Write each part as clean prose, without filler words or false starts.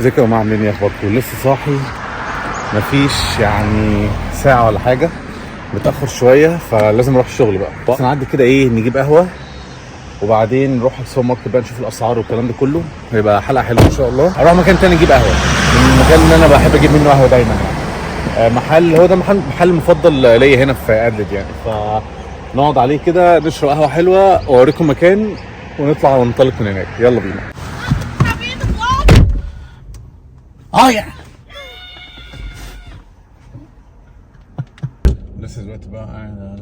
ازيكم يا جماعه؟ عاملين ايه؟ اخباركم؟ لسه صاحي مفيش يعني ساعه ولا حاجه، متاخر شويه فلازم اروح الشغل بقى. بس نعدي كده ايه، نجيب قهوه وبعدين نروح السوبر ماركت بقى نشوف الاسعار والكلام ده كله. هيبقى حلقه حلوه ان شاء الله. اروح مكان تاني اجيب قهوه من المكان اللي انا بحب اجيب منه قهوه دايما يعني. محل، هو ده محل مفضل ليا هنا في ادلد يعني. فنقعد عليه كده نشرب قهوه حلوه واوريكم مكان ونطلع وننطلق من هناك. يلا بينا. يعني لسه دلوقتي بقى قاعد على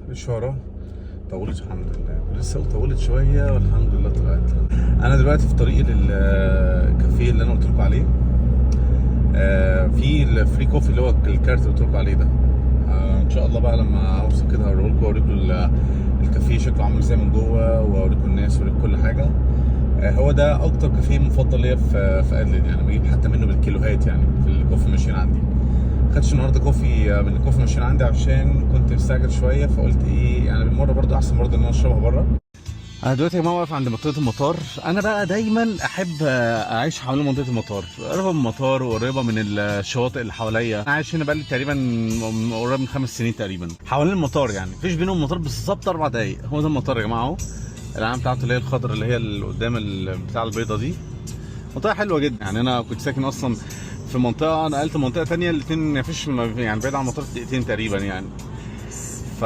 الإشارة. طولت الحمد لله، لسه طولت شوية والحمد لله طلعت. أنا دلوقتي في طريقي للكافيه اللي أنا قلت لكم عليه. في الفري كوفي اللي هو الكارت اللي قلت لكم عليه ده. إن شاء الله بقى لما أوصل كده هوريكم الكافيه شكله عامل ازاي من جوه، وأوريكم الناس وأوريكم كل حاجة. هو ده أكتر كافيه مفضل ليا في أدلد يعني. بجيب حتى منه بالكيلوهات يعني في الكوفي ماشين عندي. خدتش النهارده كوفي من الكوفي ماشين عندي عشان كنت مستعجل شويه، فقلت ايه يعني بالمره برضه احسن برضه ان انا اشربها بره. انا دلوقتي يا جماعه واقف عند منطقه المطار. انا بقى دايما احب اعيش حوالين منطقه المطار، قريبه من المطار وقريبه من الشواطئ اللي حواليا. انا عايش هنا بقالي تقريبا قريب من 5 سنين تقريبا حوالين المطار يعني. مفيش بينهم المطار بالظبط 4 دقايق. هو ده المطار يا جماعه اهو. العلامه بتاعته اللي هي الخضراء اللي هي اللي قدام بتاع البيضه دي. منطقه حلوه جدا يعني. انا كنت ساكن اصلا في منطقه، نقلت منطقه تانية، الاثنين مفيش يعني بعيد عن المطار دقيقتين تقريبا يعني. ف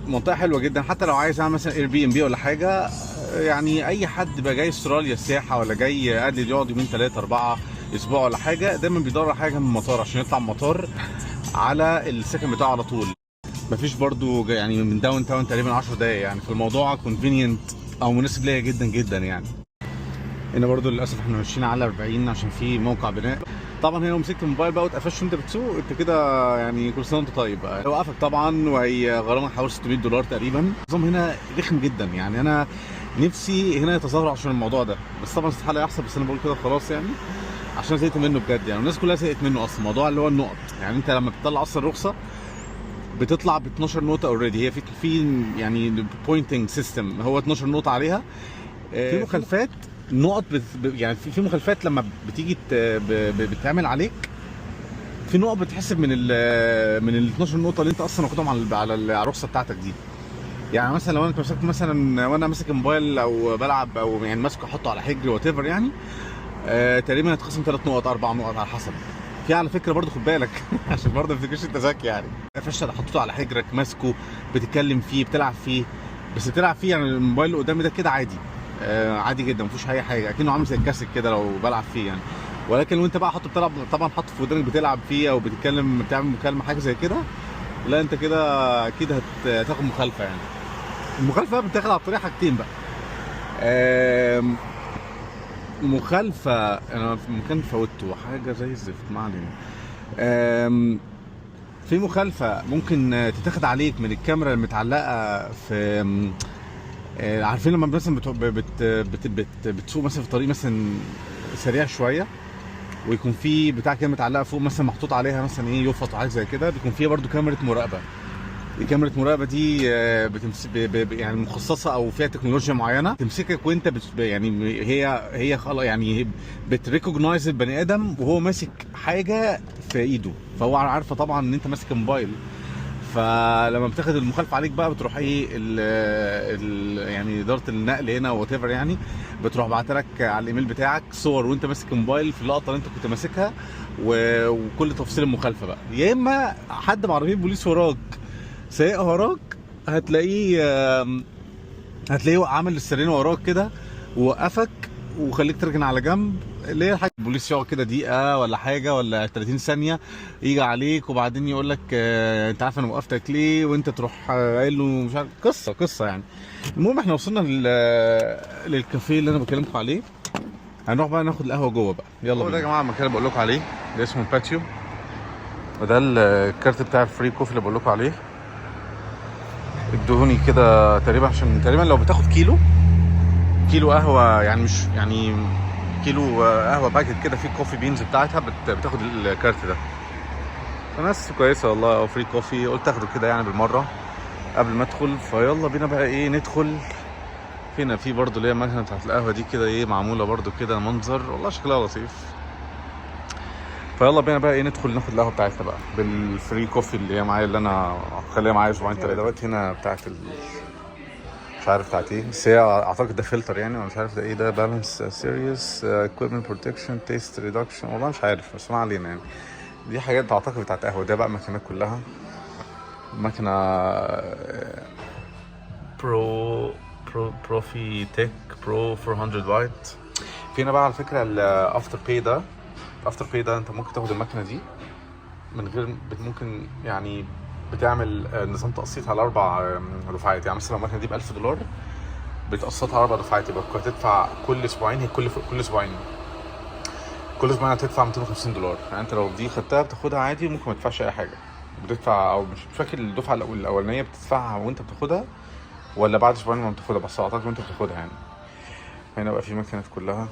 منطقه حلوه جدا. حتى لو عايز اعمل مثلا اير بي ام بي ولا حاجه يعني، اي حد بقى جاي استراليا السياحه ولا جاي ادلد يقعد يومين 3 4 اسبوع ولا حاجه، دايما بيدور على حاجه من المطار عشان يطلع من المطار على السكن بتاعه على طول. مفيش برضو يعني من داون تاون تقريبا 10 دقايق يعني. فالموضوع كونفينينت او مناسب ليا جدا جدا يعني. هنا برضو للاسف احنا ماشيين على 40 عشان في موقع بناء. طبعا هنا لو مسكت الموبايل بقى واتقفشت وانت بتسوق انت كده يعني كل سنه وانت طيب بقى. وقفك طبعا وهي غرامه حوالي $600 تقريبا. النظام هنا رخم جدا يعني. انا نفسي هنا يتظاهر عشان الموضوع ده، بس طبعا استحاله يحصل. بس انا بقول كده خلاص يعني عشان زهقت منه بجد يعني. الناس كلها زهقت منه اصلا. الموضوع اللي هو النقط يعني، انت لما بتطلع اصلا رخصه بتطلع ب 12 نقطه اوريدي. هي في يعني بوينتنج سيستم، هو 12 نقطه عليها. في مخالفات نقط يعني في مخالفات لما بتيجي بتعمل عليك في نقط بتحسب من ال 12 نقطه اللي انت اصلا واخدهم على الرخصه بتاعتك دي. يعني مثلا لو انا مسكت مثلا وانا ماسك الموبايل او بلعب او يعني ماسكه احطه على حجري وات ايفر يعني، تقريبا هتخصم 3 نقط 4 نقط على حسب. في على فكره برضو خد بالك عشان برضو ما تفتكرش انت ذكي يعني. فشل حطيته على حجرك ماسكه بتتكلم فيه بتلعب فيه، بس بتلعب فيه يعني الموبايل اللي قدامي ده كده عادي. عادي جدا مفيش اي حاجه، اكنه عامل زي الكاسيت كده لو بلعب فيه يعني. ولكن وانت بقى بتلعب طبعا حاطه في ودانك بتلعب فيه او بتتكلم بتعمل مكالمه حاجه زي كده، لا انت كده اكيد هتاخد مخالفه يعني. المخالفه بتاخد على الطريقه حاجتين بقى. مخالفه انا في مكان فوتته حاجه زي الزفت ما علينا. في مخالفه ممكن تتاخد عليك من الكاميرا المتعلقه في عارفين لما مثلا بتسوق مثلا في طريق مثلا سريع شويه ويكون في بتاع كده متعلقه فوق مثلا محطوط عليها مثلا ايه يفط حاجه زي كده، بيكون فيها برده كاميرا مراقبه. الكاميرا المراقبه دي يعني مخصصه او فيها تكنولوجيا معينه تمسكك وانت يعني هي خلاص يعني بتريكوجنايز البني ادم وهو ماسك حاجه في ايده، فهو عارفه طبعا ان انت ماسك موبايل. فلما بتاخد المخالفه عليك بقى بتروح ايه يعني اداره النقل هنا وات ايفر يعني بتروح بعتها لك على الايميل بتاعك صور وانت ماسك الموبايل في اللقطه اللي انت كنت ماسكها وكل تفاصيل المخالفه بقى. يا اما حد بعربيه بوليس وراك سايق وراك هتلاقيه عامل السيرينو وراك كده ووقفك وخليك تركن على جنب، اللي هي الحاجه البوليس يقعد كده دقيقه ولا حاجه ولا 30 ثانيه يجي عليك وبعدين يقول لك انت عارف انا وقفتك ليه، وانت تروح قايل له مش عارف قصه يعني. المهم احنا وصلنا للكافيه اللي انا بكلمكم عليه. هنروح بقى ناخد القهوه جوه بقى. يلا بينا. ده يا جماعه المكان اللي بقول لكم عليه ده اسمه باتيو، وده الكارت بتاع الفري كوفي اللي بقول لكم عليه. ادوني كده تقريبا عشان تقريبا لو بتاخد كيلو قهوه يعني مش يعني كيلو قهوه باكت كده في الكوفي بينز بتاعتها بتاخد الكارت ده. فناس كويسه والله، فري كوفي قلت اخده كده يعني بالمره قبل ما ادخل. فيلا بينا بقى ايه ندخل فينا في برضه اللي هي المكنه بتاعت القهوه دي كده ايه، معموله برضه كده منظر والله شكلها لطيف. فيلا بينا بقى ايه ندخل ناخد القهوه بتاعتنا بقى بالفري كوفي اللي هي معايا، اللي انا خليها معايا اسبوعين 3 دوت. هنا بتاعت مش عارف بتاعت ايه، بس هي اعتقد ده فلتر يعني، ولا مش عارف ده ايه، ده بالانس سيريس اكويبمنت بروتكشن تيست ريدكشن، والله مش عارف بس ما علينا يعني. دي حاجات اعتقد بتاعت قهوه. ده بقى ماكينات كلها، ماكينه بروفي تك برو 400 وايت. فينا بقى على فكره الافتر باي ده، الافتر باي ده انت ممكن تاخد الماكينه دي من غير، ممكن يعني بتعمل نظام تقسيط على 4 دفعات. يعني مثلا لو الماكينه دي ب $1000 بتقسطها على 4 دفعات، يبقى هتدفع كل اسبوعين، هي كل اسبوعين هتدفع $250. يعني انت لو دي خدتها بتاخدها عادي وممكن ما تدفعش اي حاجه، بتدفع او مش فاكر الدفعه الاولانيه بتدفعها وانت بتاخدها ولا بعد اسبوعين ما بتاخدها، بس اعتقد وانت بتاخدها يعني. هنا بقى في ماكينات كلها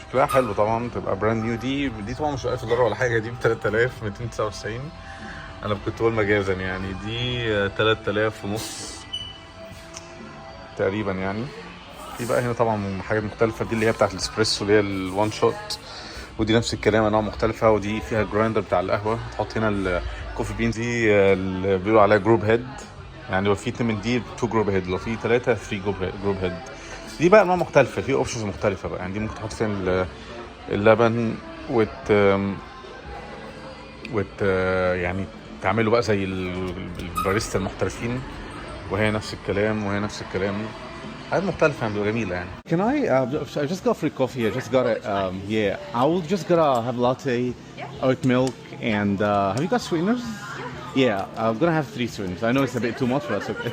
شكلها حلو طبعا، تبقى براند نيو. دي طبعا مش $1000 ولا حاجه، دي ب 3299. انا كنت بقول مجازا يعني، دي 3000 ونص تقريبا يعني. في بقى هنا طبعا حاجات مختلفه، دي اللي هي بتاعت الاسبريسو اللي هي الوان شوت، ودي نفس الكلام انواع مختلفه. ودي فيها جرايندر بتاع القهوه، تحط هنا الكوفي بينز دي اللي بيقولوا عليها جروب هيد، يعني لو في 2 من دي 2 جروب هيد، لو في 3 جروب هيد. دي بقى انواع مختلفه، في اوبشنز مختلفه بقى يعني. دي ممكن تحط فيها اللبن يعني تعمله بقى زي الباريستا المحترفين، وهي نفس الكلام وهي نفس الكلام. حاجات مختلفة يعني، جميلة يعني. Can I just got free coffee. I just got it. Yeah, I will just gotta have latte, oat milk, and have you got sweeteners? Yeah, I'm gonna have 3 sweeteners. I know it's a bit too much, but that's okay.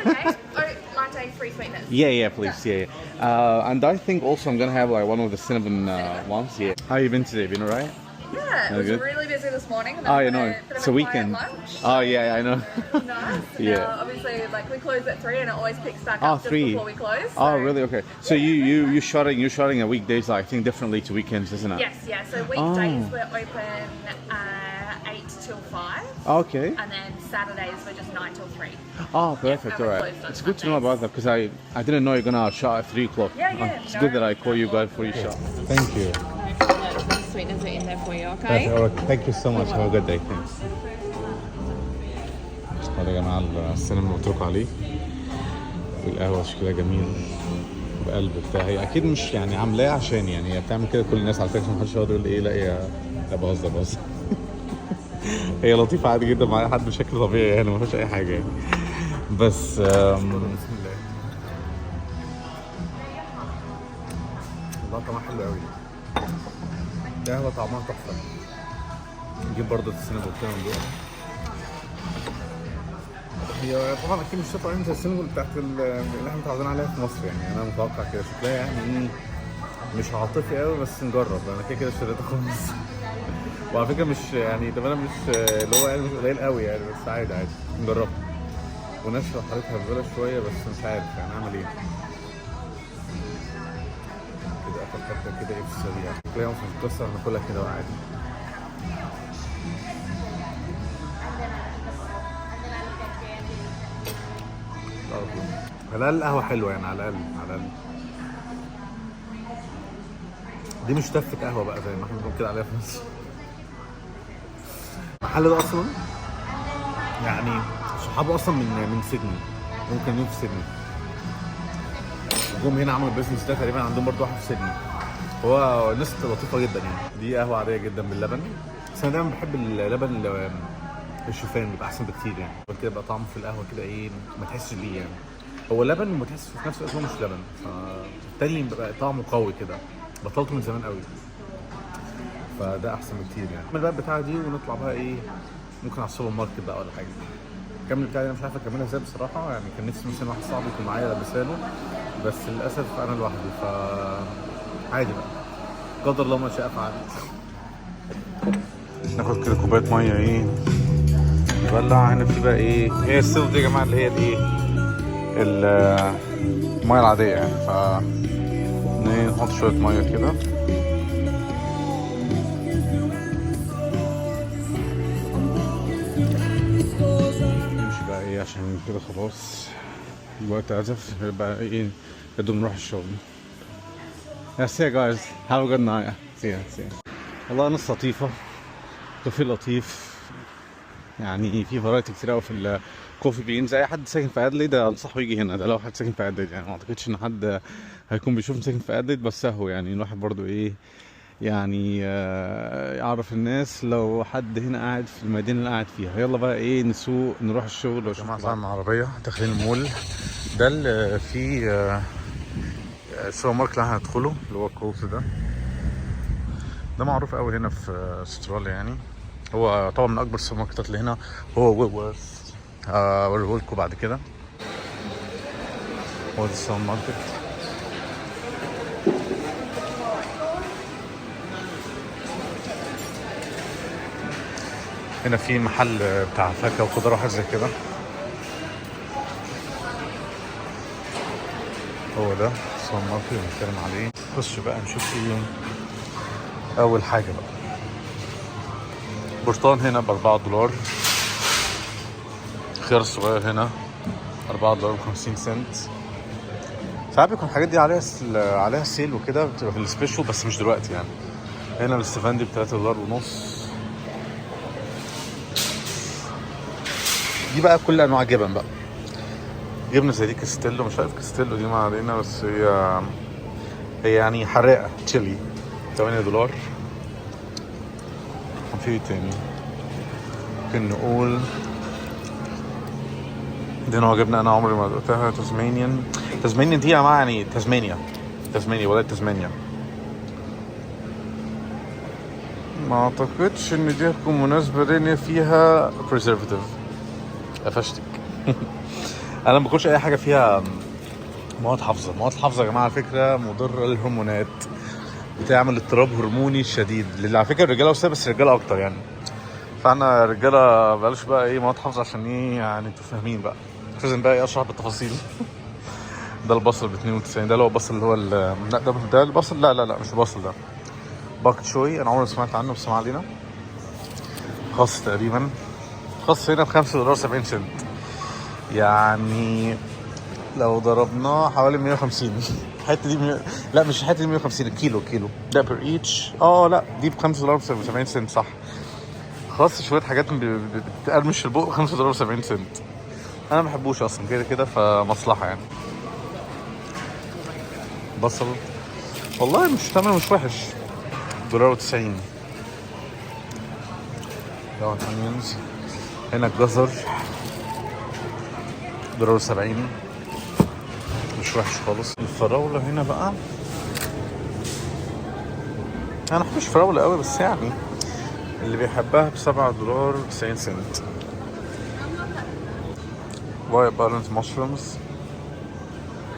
Oat latte, 3 sweeteners. Yeah, please. Yeah. And I think also I'm gonna have like one of the cinnamon ones. Yeah. How you been today? Been alright? Yeah, it was good? really busy this morning. Oh, you know, it's a weekend. Lunch. Oh, yeah, I know. Nice. Yeah. Now, obviously, like we close at 3, and it always picks back Oh, up just 3. before we close. Oh, really? Okay. So you're shutting at weekdays, I think, differently to weekends, isn't it? Yes, yeah. So weekdays we're open 8 till 5. Okay. And then Saturdays we're just 9 till 3. Oh, perfect. and All we're right. closed on It's good to know about that because I didn't know you're gonna shut at 3 o'clock. Yeah. It's good that I call you guys before you shut. Thank you. The sweeteners are in there for you, okay? All right. Thank you so much. Have a good day. Thanks. هذا يا جماعة السينما اللي قلت لكم عليه، والقهوة شكلها جميل بقلب بتاع. هي أكيد مش يعني عاملاها عشان يعني هي بتعمل كده كل الناس على فكرة، محدش يقدر يقول إيه لا هي بهزر. هي لطيفة عادي جدا مع أي حد بشكل طبيعي يعني، ما فيهاش أي حاجة يعني. بس بسم الله. والله طعمها حلو قوي، قهوة طعمها تحفة. نجيب برضه السينما بتاعتنا من جوه. هي طبعا اكيد مش هتطلع زي السينما بتاعت اللي احنا متعودين عليها في مصر يعني. انا متوقع كده شكلها يعني مش عاطفي قوي، بس نجرب. انا كده اشتريتها خالص. وعلى فكره مش يعني ده انا مش اللي هو يعني مش قليل قوي يعني، بس عادي نجربها. ونشرب حالتها ببلاش شويه، بس مش عارف يعني اعمل ايه. كده اخد حته كده ايه في السريع، شكلها مش هتتكسر، هناكلها كده عادي. على الاقل القهوه حلوه يعني، على الاقل دي مش تفة قهوه بقى زي ما احنا بنقول كده عليها في مصر. المحل ده اصلا يعني صحابه اصلا من سيدني، ممكن يوم في سيدني جم هنا عملوا البيزنس ده تقريبا. عندهم برضه واحد في سيدني. هو الناس لطيفه جدا يعني. دي قهوه عاديه جدا باللبن، بس انا دايما بحب اللبن الشوفان، بيبقى احسن بكتير يعني. كده بقى طعمه في القهوه كده ايه، ما تحسش بيه يعني. هو لبن وما تحسش في نفس الوقت هو مش لبن، فالتاني بقى طعمه قوي كده. بطلته من زمان قوي، فده احسن بكتير يعني. نعمل بقى البتاعه دي ونطلع بقى ايه، ممكن على السوبر ماركت بقى ولا حاجه. كمل البتاعه دي، انا مش عارف اكملها ازاي بصراحه يعني. كان نفسي مثلا واحد صاحبي يكون معايا لابسها له، بس للاسف انا لوحدي، ف عادي بقى، قدر الله ما شاء فعل. ناخد كده كوبايه ميه ايه نبلع. هنا في بقى ايه، هي السيل دي يا جماعه اللي هي الايه الميه العاديه يعني. ف نحط شويه ميه كده، نمشي بقى ايه عشان كده خلاص الوقت عزف. بقى ايه بدنا نروح الشغل. يا سي جايز هاف ا جود نايت. سي والله ناس لطيفة، كافيه لطيف، يعني في فرايتي كتير قوي في الكوفي بينز. اي حد ساكن في ادليد انصحه يجي هنا، ده لو حد ساكن في ادليد يعني. ما اعتقدش ان حد هيكون بيشوف ساكن في ادليد، بس اهو يعني الواحد برضو ايه يعني يعرف الناس لو حد هنا قاعد في المدينه اللي قاعد فيها. يلا بقى ايه نسوق نروح الشغل. يا جماعه طلعنا عربيه داخلين المول ده اللي فيه السوبر ماركت اللي هندخله اللي هو كولز ده معروف قوي هنا في استراليا يعني. هو طبعا من اكبر السوبر ماركتات اللي هنا هو ويلورث. اوريهولكوا بعد كده. هو ده السوبر ماركت. هنا في محل بتاع فاكهه وخضار وحاجات زي كده. هو ده السوبر ماركت اللي بنتكلم عليه. نخش بقى نشوف ايه. اول حاجه بقى برتقان هنا ب$4. خيار الصغير هنا $4.50. ساعات بيكون الحاجات دي عليها سيل وكده، بتبقى في السبيشال بس مش دلوقتي يعني. هنا الاستفندي ب$3.50. دي بقى كل انواع جبن بقى. جبنه زي دي كاستيلو، مش عارف كاستيلو دي ما علينا، بس هي يعني حراقه تشيلي $8. في ايه تاني ممكن نقول؟ دي نوع جبنه انا عمري ما دقتها. تازمانيان دي يا جماعه يعني تازمانيا ولا تازمانيا. ما اعتقدش ان دي هتكون مناسبه لان فيها بريزرفاتيف. قفشتك. انا ما باكلش اي حاجه فيها مواد حافظه يا جماعه. على فكره مضره للهرمونات، بتعمل اضطراب هرموني شديد اللي على فكره الرجاله بس الرجاله اكتر يعني. فاحنا الرجاله بلاش بقى ايه مواد حافظه عشان ايه يعني انتوا فاهمين بقى. مش لازم بقى ايه اشرح بالتفاصيل. ده البصل ب$92. ده اللي هو البصل اللي هو لا ده البصل لا مش البصل ده. باك تشوي انا عمري ما سمعت عنه بس ما علينا. خاص تقريبا خاص هنا $5.70 يعني لو ضربناه حوالي 150. الحته دي لا مش الحته دي 150 الكيلو ده بير ايتش. لا دي $5.70 صح. خاص شويه حاجات بتقرمش البق. $5.70 انا ما بحبوش اصلا كده فمصلحه يعني. بصل والله مش تمام مش وحش. $1.90. ده اونيونز. هنا الجزر $1.70 مش وحش خالص. الفراولة هنا بقى انا ما بحبش فراولة قوي بس يعني اللي بيحبها $7.90. وايت بالانس مشرومز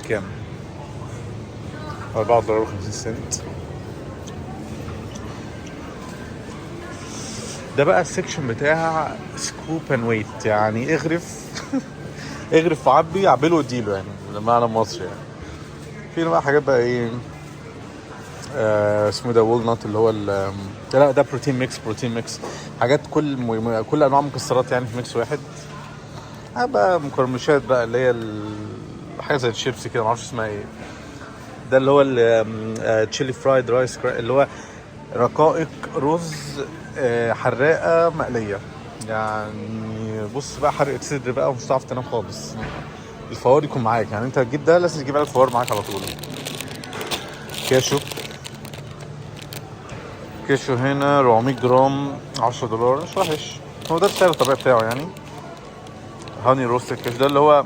كام؟ $4.50. ده بقى السكشن بتاع سكوب اند ويت يعني اغرف اغرف وعبي عبله واديله يعني بمعنى مصري يعني. في بقى حاجات بقى ايه اسمه ده وول نوت اللي هو لا ده بروتين ميكس حاجات كل انواع مكسرات يعني في ميكس واحد. بقى مقرمشات بقى اللي هي حاجه زي الشيبسي كده معرفش اسمها ايه. ده اللي هو التشيلي فرايد رايس اللي هو رقائق رز حراقه مقليه يعني. بص بقى حرقه صدر بقى ومش هتعرف تنام خالص. الفوار يكون معاك يعني انت تجيب ده لازم تجيب الفوار معاك على طول. كاشو هنا 400 جرام $10 مش وحش. هو ده السعر الطبيعي بتاعه يعني. هاني روست كاشو ده اللي هو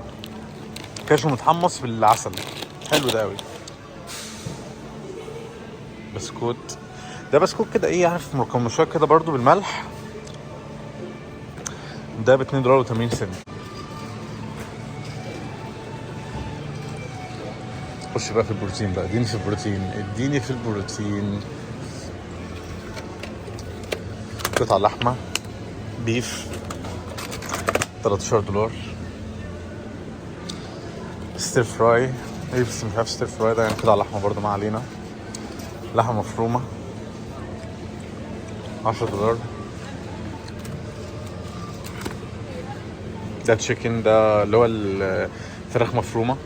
كاشو متحمص بالعسل حلو ده قوي. بسكوت ده بسكوت كده ايه عارف مقرمشات كده برضو بالملح. ده $2.80. خش بقى في البروتين بقى. اديني في البروتين. قطع لحمة بيف $13. ستير فراي ايه بس مش عارف ستير فراي ده يعني قطع لحمة برضو ما علينا. لحمة مفرومة $10. ده تشيكن ده اللي هو الفراخ مفرومة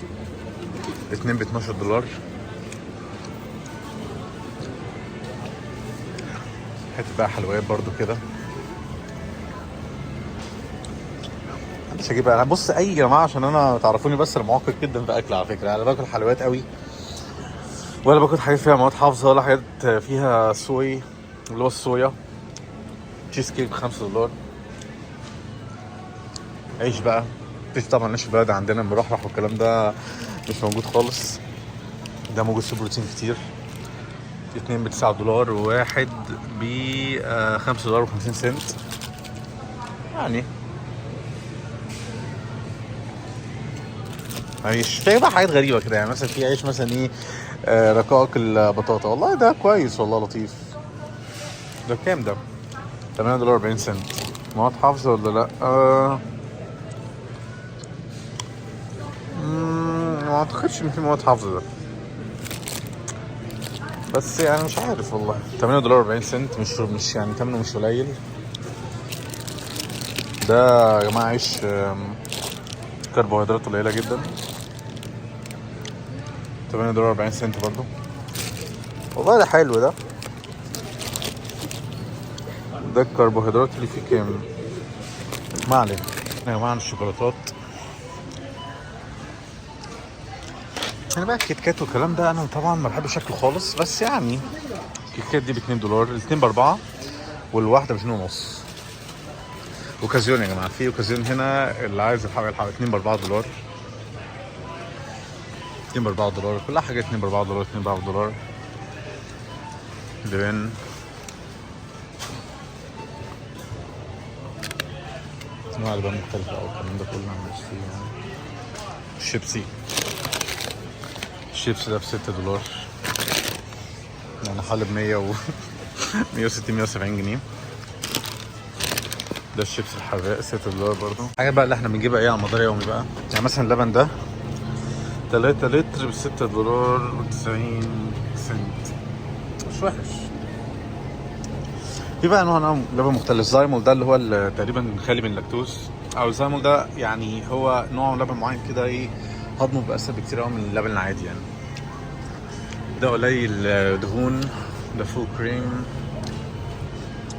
اتنين ب 12 دولار. حته بقى حلويات برضو كده. مش هجيب انا، بص اي جماعه عشان انا تعرفوني، بس انا معقد جدا في اكل على فكره. انا باكل حلويات قوي، ولا باكل حاجات فيها مواد حافظه، ولا حاجات فيها صويا اللي هو الصويا. تشيز كيك ب 5 دولار. عيش بقى، مفيش طبعا عيش البلد عندنا مرحرح والكلام ده مش موجود خالص. ده موجود فيه بروتين كتير. اتنين ب 9 دولار وواحد ب 5 دولار و50 سنت يعني. عيش في بقى حاجات غريبه كده يعني، مثلا في عيش مثلا ايه رقائق البطاطا، والله ده كويس والله لطيف. ده كام ده؟ 8 دولار 40 سنت. مواد حافظه ولا لا؟ ما اعتقدش ان في مواد حافظه ده، بس يعني مش عارف والله. 8 دولار 40 سنت مش يعني ثمنه مش قليل. ده يا جماعه عيش كربوهيدرات قليله جدا. 8 دولار 40 سنت برضو، والله ده حلو ده. ده الكربوهيدرات اللي فيه كام؟ ما علينا. يا جماعه الشوكولاتات انا بقى الكيت كات والكلام ده انا طبعا ما بحبش شكله خالص، بس يعني الكيت كات دي ب 2 دولار، الاثنين ب4 والواحده ب 2.5. اوكازيون يا جماعه، في اوكازيون هنا اللي عايز يلحق 2 ب 4 دولار. 2 ب 4 دولار، كلها حاجه 2 ب 4 دولار، 2 ب 4 دولار. لبن انواع لبن مختلفه او الكلام ده كله مش فيه يعني. الشيبسي ده ب 6 دولار يعني حل ب 100 و 160 170 جنيه. ده الشيبس الحراق 6 دولار برضو. حاجه بقى اللي احنا بنجيبها ايه على مدار يومي بقى، يعني مثلا اللبن ده 3 لتر ب 6 دولار و90 سنت، مش وحش. في بقى انواع لبن مختلف. زايمول ده اللي هو تقريبا خالي من اللاكتوز، او زايمول ده يعني هو نوع لبن معين كده ايه هضمه بيبقى اسهل بكتير قوي من اللبن العادي يعني. ده قليل دهون. ده فول كريم،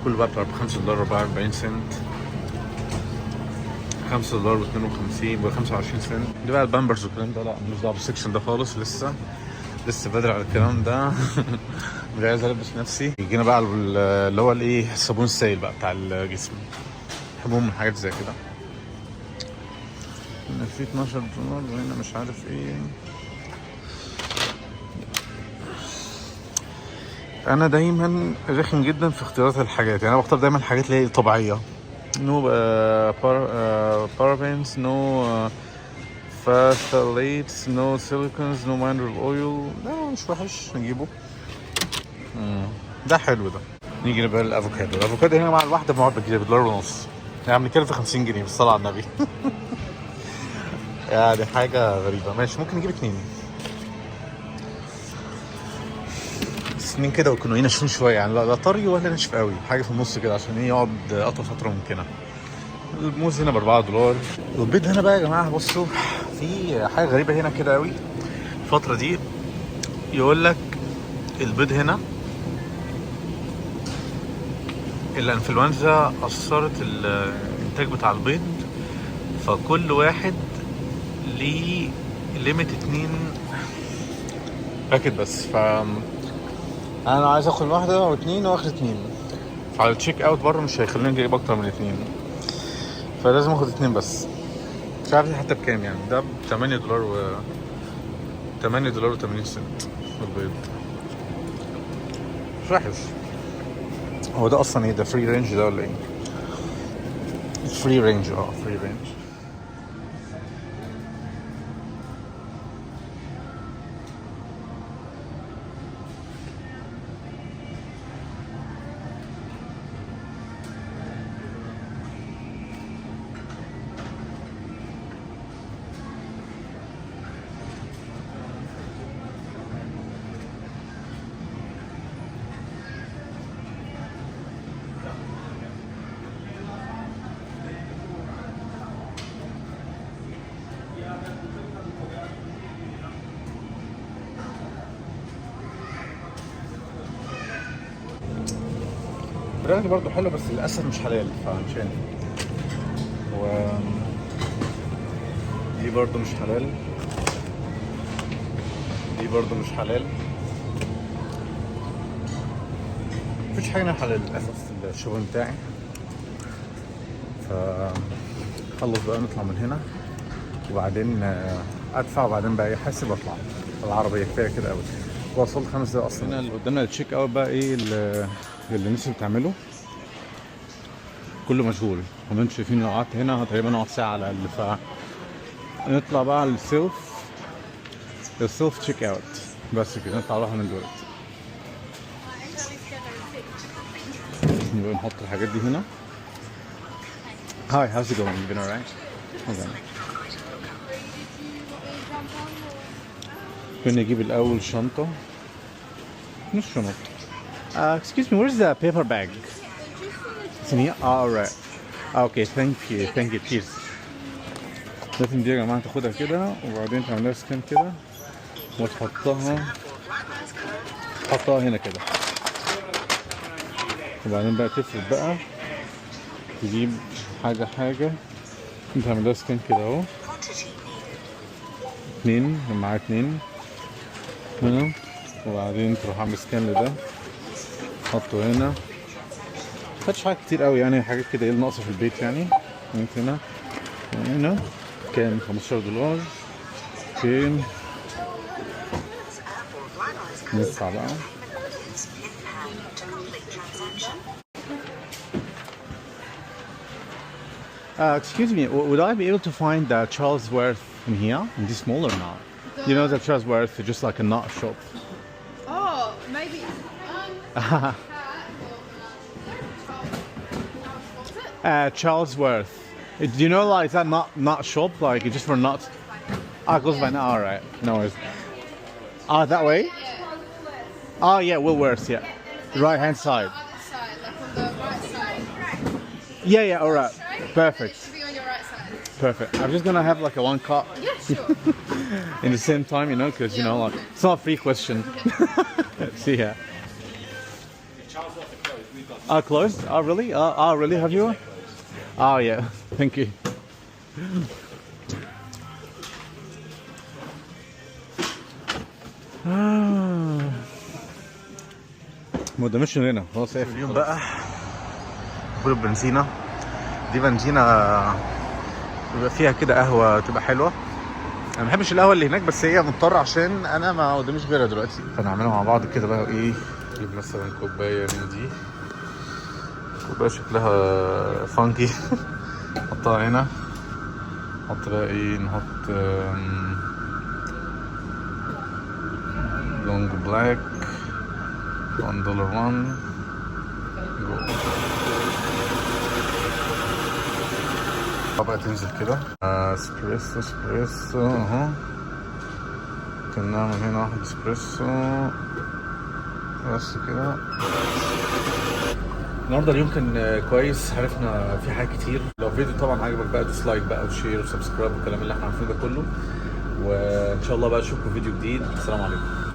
كله بقى ب 5 دولار 44 سنت. 5 دولار ب 52 ب 25 سنت. دي بقى البامبرز والكلام ده لا مش دعوه بالسكشن ده خالص، لسه بدري على الكلام ده. مش عايز البس نفسي. يجينا بقى اللي هو الايه الصابون السائل بقى بتاع الجسم، حبوب من حاجات زي كده. هنا في 12 دولار وهنا مش عارف ايه. انا دايما رخم جدا في اختيارات الحاجات، يعني انا بختار دايما الحاجات اللي هي طبيعيه. نو بارابينز، نو فاستاليتس، نو سيليكونز، نو ماينرال اويل. ده مش وحش نجيبه. ده حلو ده. نيجي بقى الافوكادو. الافوكادو هنا مع الواحده بجيب $1.50 يعني بنتكلم في 50 جنيه بالصلاه على النبي. يعني حاجه غريبه. ماشي ممكن نجيب 2 سنين كده ويكونوا ايه ناشفين شويه يعني، لا طري ولا ناشف قوي، حاجه في النص كده عشان ايه يقعد اطول فتره ممكنه. الموز هنا ب 4 دولار. والبيض هنا بقى يا جماعه بصوا في حاجه غريبه هنا كده قوي الفتره دي. يقول لك البيض هنا الانفلونزا اثرت الانتاج بتاع البيض، فكل واحد ليه ليميت 2 باكت بس. انا عايز اخد واحده او 2 واخد 2، فعلى التشيك اوت بره مش هيخليني اجيب اكتر من 2، فلازم اخد 2 بس. مش عارف حتى بكام يعني. ده ب 8 دولار و 8 دولار و80 سنت البيض، مش وحش. هو ده اصلا ايه ده فري رينج ده ولا ايه؟ فري رينج فري رينج. البراند برضو حلو بس للاسف مش حلال فمش هينفع. و دي برضو مش حلال، دي برضو مش حلال، مفيش حاجه حلال للاسف في الشغل بتاعي. خلص بقى نطلع من هنا وبعدين ادفع وبعدين بقى احاسب واطلع العربيه. كفايه كده قوي، وصلت 5 دقايق اصلا. هنا اللي قدامنا التشيك اوت بقى ايه اللي الناس بتعمله كله مشغول، وانتم شايفين لو قعدت هنا تقريبا اقعد ساعه على الاقل. نطلع بقى على السيلف تشيك اوت بس كده. نطلع بقى من دلوقتي نبقى نحط الحاجات دي هنا. Hi, how's it going? You been alright? Okay. كنا نجيب الأول شنطة، مش شنط. Excuse me, where's the paper bag? It's in here? Alright. Okay, thank you, please. لازم دي يا جماعة تاخدها كده وبعدين تعملها سكان كده وتحطها هنا كده، وبعدين بقى تفرد بقى تجيب حاجة انت تعملها سكان كده اهو. 2 معايا 2 هنا، وبعدين تروح عامل سكان لده تحطه هنا. مخدش حاجات كتير قوي يعني، حاجات كده ايه ناقصة في البيت يعني. هنا وهنا كام $15. اوكي ندفع بقى. Excuse me, would I be able to find Charlesworth in here, in this mall or not? You know that Charlesworth is just like a nut shop. Oh, maybe. Charlesworth. Do you know like is that nut shop like just for nuts? Close by now. All right, no worries. That way? Oh yeah, Woolworths. Yeah, right hand side. Like on the right side. Yeah, all right. Perfect. It should be on your right side. Perfect. I'm just gonna have like a one cup Yeah, sure. in the same time, you know, because you know, like it's not a free question. See ya. Closed? Oh, really? Really? Have you? Oh, yeah. Thank you. ما قدامش هنا خلاص. قافل اليوم بقى. كل البنزينة دي بنزينة بيبقى فيها كده قهوة تبقى حلوة. انا ما بحبش القهوة اللي هناك بس هي مضطر عشان انا ما قداميش غيرها دلوقتي، فنعملها مع بعض كده بقى. ايه نجيب مثلا كوباية من دي، كوباية شكلها فانكي نحطها هنا. نحط بقى ايه، نحط لونج بلاك $1 بقى تنزل كده. اسبريسو اهو. ممكن نعمل هنا واحد اسبريسو بس كده. النهارده اليوم كان كويس، عرفنا في حاجات كتير. لو الفيديو طبعا عجبك بقى ديسلايك بقى وشير وسبسكرايب والكلام اللي احنا عارفينه ده كله، وان شاء الله بقى اشوفكم فيديو جديد. السلام عليكم.